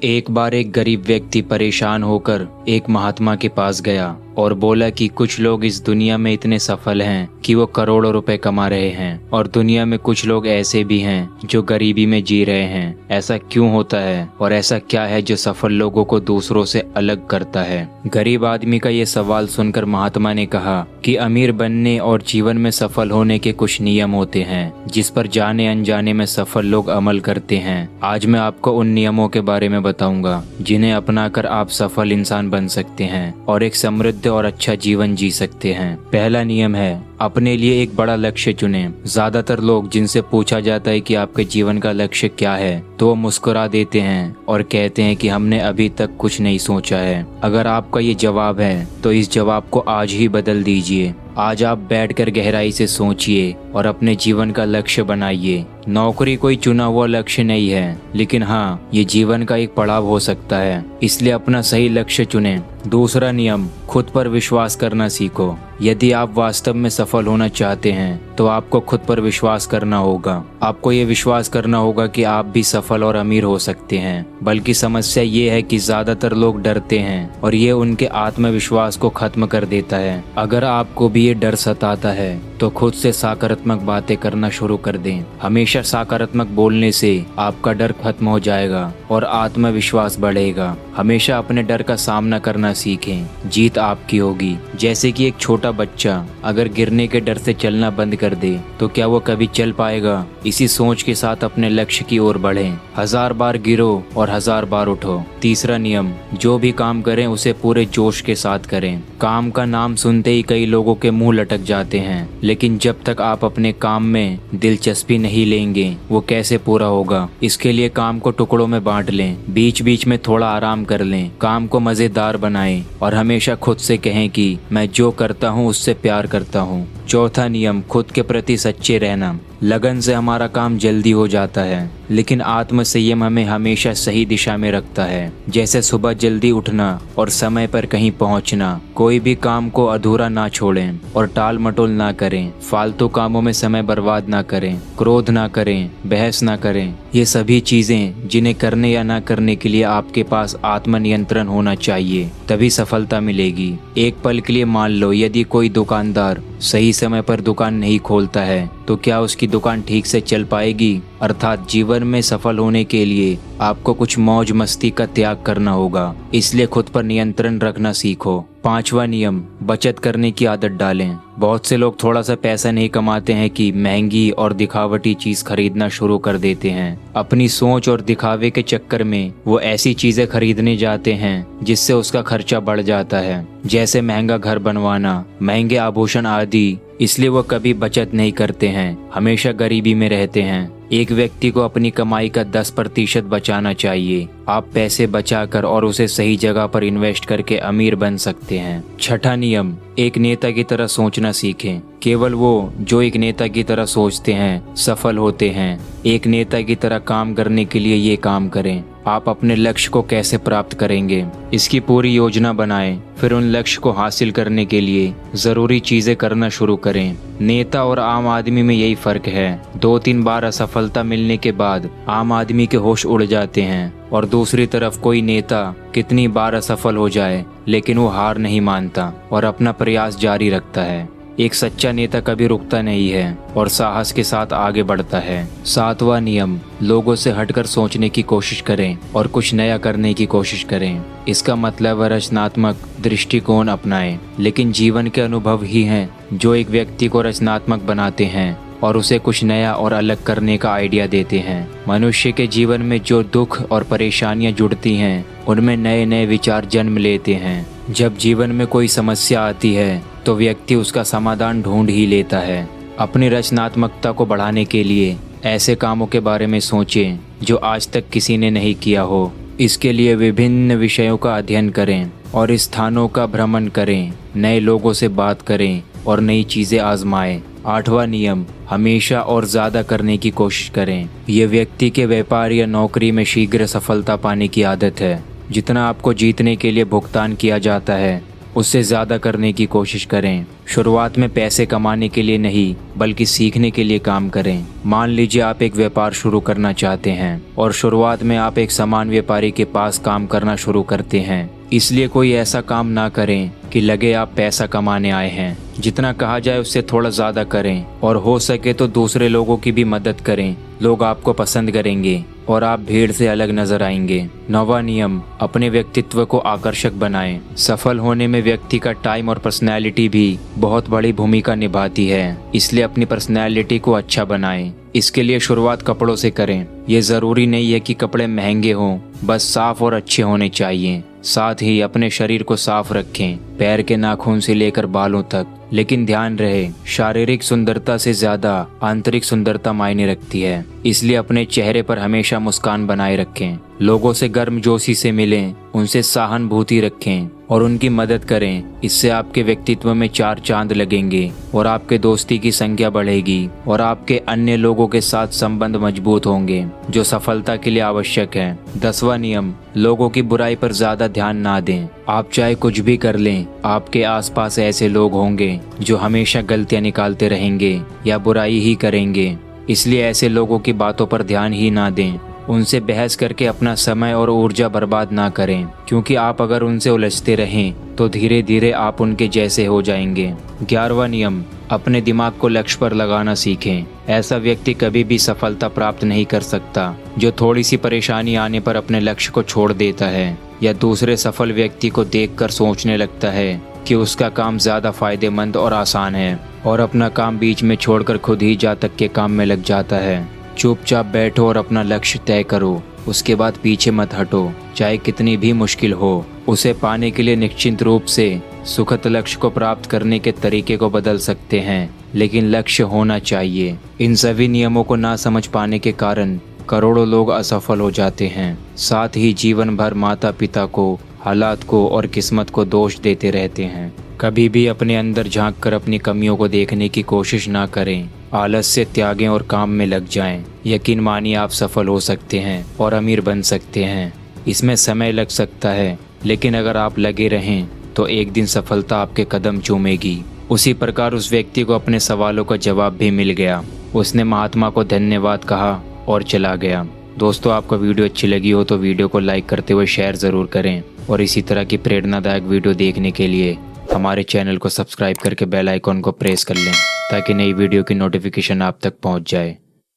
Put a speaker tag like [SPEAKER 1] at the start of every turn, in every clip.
[SPEAKER 1] एक बार एक गरीब व्यक्ति परेशान होकर एक महात्मा के पास गया और बोला कि कुछ लोग इस दुनिया में इतने सफल हैं कि वो करोड़ों रुपए कमा रहे हैं और दुनिया में कुछ लोग ऐसे भी हैं जो गरीबी में जी रहे हैं। ऐसा क्यों होता है और ऐसा क्या है जो सफल लोगों को दूसरों से अलग करता है? गरीब आदमी का ये सवाल सुनकर महात्मा ने कहा कि अमीर बनने और जीवन में सफल होने के कुछ नियम होते हैं जिस पर जाने अनजाने में सफल लोग अमल करते हैं। आज मैं आपको उन नियमों के बारे में बताऊंगा जिन्हें अपनाकर आप सफल इंसान बन सकते हैं और एक समृद्ध और अच्छा जीवन जी सकते हैं। पहला नियम है, अपने लिए एक बड़ा लक्ष्य चुनें। ज्यादातर लोग जिनसे पूछा जाता है कि आपके जीवन का लक्ष्य क्या है तो वो मुस्कुरा देते हैं और कहते हैं कि हमने अभी तक कुछ नहीं सोचा है। अगर आपका ये जवाब है तो इस जवाब को आज ही बदल दीजिए। आज आप बैठकर गहराई से सोचिए और अपने जीवन का लक्ष्य बनाइए। नौकरी कोई चुना हुआ लक्ष्य नहीं है, लेकिन हाँ, ये जीवन का एक पड़ाव हो सकता है, इसलिए अपना सही लक्ष्य चुनें। दूसरा नियम, खुद पर विश्वास करना सीखो। यदि आप वास्तव में सफल होना चाहते हैं तो आपको खुद पर विश्वास करना होगा। आपको ये विश्वास करना होगा कि आप भी सफल और अमीर हो सकते हैं। बल्कि समस्या ये है कि ज्यादातर लोग डरते हैं और ये उनके आत्मविश्वास को खत्म कर देता है। अगर आपको भी ये डर सताता है तो खुद से सकारात्मक बातें करना शुरू कर दें। हमेशा सकारात्मक बोलने से आपका डर खत्म हो जाएगा और आत्मविश्वास बढ़ेगा। हमेशा अपने डर का सामना करना सीखें, जीत आपकी होगी। जैसे कि एक छोटा बच्चा अगर गिरने के डर से चलना बंद कर दे तो क्या वो कभी चल पाएगा? इसी सोच के साथ अपने लक्ष्य की ओर बढ़ें। 1000 बार गिरो और 1000 बार उठो। तीसरा नियम, जो भी काम करें उसे पूरे जोश के साथ करें। काम का नाम सुनते ही कई लोगों के मुंह लटक जाते हैं, लेकिन जब तक आप अपने काम में दिलचस्पी नहीं लेंगे वो कैसे पूरा होगा? इसके लिए काम को टुकड़ों में बांट लें, बीच बीच में थोड़ा आराम कर लें, काम को मजेदार बनाएं और हमेशा खुद से कहें कि मैं जो करता हूँ उससे प्यार करता हूँ। चौथा नियम, खुद के प्रति सच्चे रहना। लगन से हमारा काम जल्दी हो जाता है, लेकिन आत्म संयम हमें हमेशा सही दिशा में रखता है। जैसे सुबह जल्दी उठना और समय पर कहीं पहुंचना। कोई भी काम को अधूरा ना छोड़ें और टाल मटोल ना करें। फालतू कामों में समय बर्बाद ना करें, क्रोध ना करें, बहस ना करें। ये सभी चीजें जिन्हें करने या ना करने के लिए आपके पास आत्मनियंत्रण होना चाहिए, तभी सफलता मिलेगी। एक पल के लिए मान लो, यदि कोई दुकानदार सही समय पर दुकान नहीं खोलता है तो क्या उसकी दुकान ठीक से चल पाएगी? अर्थात जीवन में सफल होने के लिए आपको कुछ मौज मस्ती का त्याग करना होगा, इसलिए खुद पर नियंत्रण रखना सीखो। पांचवा नियम, बचत करने की आदत डालें। बहुत से लोग थोड़ा सा पैसा नहीं कमाते हैं कि महंगी और दिखावटी चीज खरीदना शुरू कर देते हैं। अपनी सोच और दिखावे के चक्कर में वो ऐसी चीजें खरीदने जाते हैं जिससे उसका खर्चा बढ़ जाता है, जैसे महंगा घर बनवाना, महंगे आभूषण आदि। इसलिए वो कभी बचत नहीं करते हैं, हमेशा गरीबी में रहते हैं। एक व्यक्ति को अपनी कमाई का 10% बचाना चाहिए। आप पैसे बचाकर और उसे सही जगह पर इन्वेस्ट करके अमीर बन सकते हैं। छठा नियम, एक नेता की तरह सोचना सीखें। केवल वो जो एक नेता की तरह सोचते हैं सफल होते हैं। एक नेता की तरह काम करने के लिए ये काम करें। आप अपने लक्ष्य को कैसे प्राप्त करेंगे, इसकी पूरी योजना बनाएं। फिर उन लक्ष्य को हासिल करने के लिए जरूरी चीजें करना शुरू करें। नेता और आम आदमी में यही फर्क है। 2-3 बार असफलता मिलने के बाद आम आदमी के होश उड़ जाते हैं और दूसरी तरफ कोई नेता कितनी बार असफल हो जाए लेकिन वो हार नहीं मानता और अपना प्रयास जारी रखता है। एक सच्चा नेता कभी रुकता नहीं है और साहस के साथ आगे बढ़ता है। 7वां नियम, लोगों से हटकर सोचने की कोशिश करें और कुछ नया करने की कोशिश करें। इसका मतलब रचनात्मक दृष्टिकोण अपनाएं, लेकिन जीवन के अनुभव ही हैं जो एक व्यक्ति को रचनात्मक बनाते हैं और उसे कुछ नया और अलग करने का आइडिया देते हैं। मनुष्य के जीवन में जो दुख और परेशानियां जुड़ती हैं उनमें नए नए विचार जन्म लेते हैं। जब जीवन में कोई समस्या आती है तो व्यक्ति उसका समाधान ढूंढ ही लेता है। अपनी रचनात्मकता को बढ़ाने के लिए ऐसे कामों के बारे में सोचें जो आज तक किसी ने नहीं किया हो। इसके लिए विभिन्न विषयों का अध्ययन करें और स्थानों का भ्रमण करें, नए लोगों से बात करें और नई चीजें आजमाएं। 8वां नियम, हमेशा और ज्यादा करने की कोशिश करें। यह व्यक्ति के व्यापार या नौकरी में शीघ्र सफलता पाने की आदत है। जितना आपको जीतने के लिए भुगतान किया जाता है उससे ज्यादा करने की कोशिश करें। शुरुआत में पैसे कमाने के लिए नहीं बल्कि सीखने के लिए काम करें। मान लीजिए आप एक व्यापार शुरू करना चाहते हैं और शुरुआत में आप एक सामान व्यापारी के पास काम करना शुरू करते हैं। इसलिए कोई ऐसा काम ना करें कि लगे आप पैसा कमाने आए हैं। जितना कहा जाए उससे थोड़ा ज़्यादा करें और हो सके तो दूसरे लोगों की भी मदद करें। लोग आपको पसंद करेंगे और आप भीड़ से अलग नजर आएंगे। 9वां नियम, अपने व्यक्तित्व को आकर्षक बनाएं। सफल होने में व्यक्ति का टाइम और पर्सनैलिटी भी बहुत बड़ी भूमिका निभाती है, इसलिए अपनी पर्सनैलिटी को अच्छा बनाएं। इसके लिए शुरुआत कपड़ों से करें। ये ज़रूरी नहीं है कि कपड़े महंगे हों, बस साफ और अच्छे होने चाहिए। साथ ही अपने शरीर को साफ रखें, पैर के नाखून से लेकर बालों तक। लेकिन ध्यान रहे, शारीरिक सुंदरता से ज्यादा आंतरिक सुंदरता मायने रखती है, इसलिए अपने चेहरे पर हमेशा मुस्कान बनाए रखें। लोगों से गर्मजोशी से मिलें, उनसे सहानुभूति रखें और उनकी मदद करें। इससे आपके व्यक्तित्व में 4 चांद लगेंगे और आपके दोस्ती की संख्या बढ़ेगी और आपके अन्य लोगों के साथ संबंध मजबूत होंगे, जो सफलता के लिए आवश्यक है। 10वां नियम, लोगों की बुराई पर ज्यादा ध्यान ना दें। आप चाहे कुछ भी कर लें, आपके आसपास ऐसे लोग होंगे जो हमेशा गलतियां निकालते रहेंगे या बुराई ही करेंगे। इसलिए ऐसे लोगों की बातों पर ध्यान ही ना दें। उनसे बहस करके अपना समय और ऊर्जा बर्बाद ना करें, क्योंकि आप अगर उनसे उलझते रहें तो धीरे धीरे आप उनके जैसे हो जाएंगे। 11वां नियम, अपने दिमाग को लक्ष्य पर लगाना सीखें। ऐसा व्यक्ति कभी भी सफलता प्राप्त नहीं कर सकता जो थोड़ी सी परेशानी आने पर अपने लक्ष्य को छोड़ देता है या दूसरे सफल व्यक्ति को देखकर सोचने लगता है कि उसका काम ज़्यादा फायदेमंद और आसान है और अपना काम बीच में छोड़कर खुद ही जा तक के काम में लग जाता है। चुपचाप बैठो और अपना लक्ष्य तय करो, उसके बाद पीछे मत हटो, चाहे कितनी भी मुश्किल हो। उसे पाने के लिए निश्चित रूप से सुखद लक्ष्य को प्राप्त करने के तरीके को बदल सकते हैं, लेकिन लक्ष्य होना चाहिए। इन सभी नियमों को ना समझ पाने के कारण करोड़ों लोग असफल हो जाते हैं। साथ ही जीवन भर माता पिता को, हालात को और किस्मत को दोष देते रहते हैं। कभी भी अपने अंदर झांक कर अपनी कमियों को देखने की कोशिश ना करें। आलस्य त्यागें और काम में लग जाएं। यकीन मानिए आप सफल हो सकते हैं और अमीर बन सकते हैं। इसमें समय लग सकता है, लेकिन अगर आप लगे रहें तो एक दिन सफलता आपके कदम चूमेगी। उसी प्रकार उस व्यक्ति को अपने सवालों का जवाब भी मिल गया। उसने महात्मा को धन्यवाद कहा और चला गया। दोस्तों, आपको वीडियो अच्छी लगी हो तो वीडियो को लाइक करते हुए शेयर ज़रूर करें और इसी तरह की प्रेरणादायक वीडियो देखने के लिए हमारे चैनल को सब्सक्राइब करके बेल आइकॉन को प्रेस कर लें ताकि नई वीडियो की नोटिफिकेशन आप तक पहुंच जाए।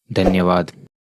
[SPEAKER 1] धन्यवाद।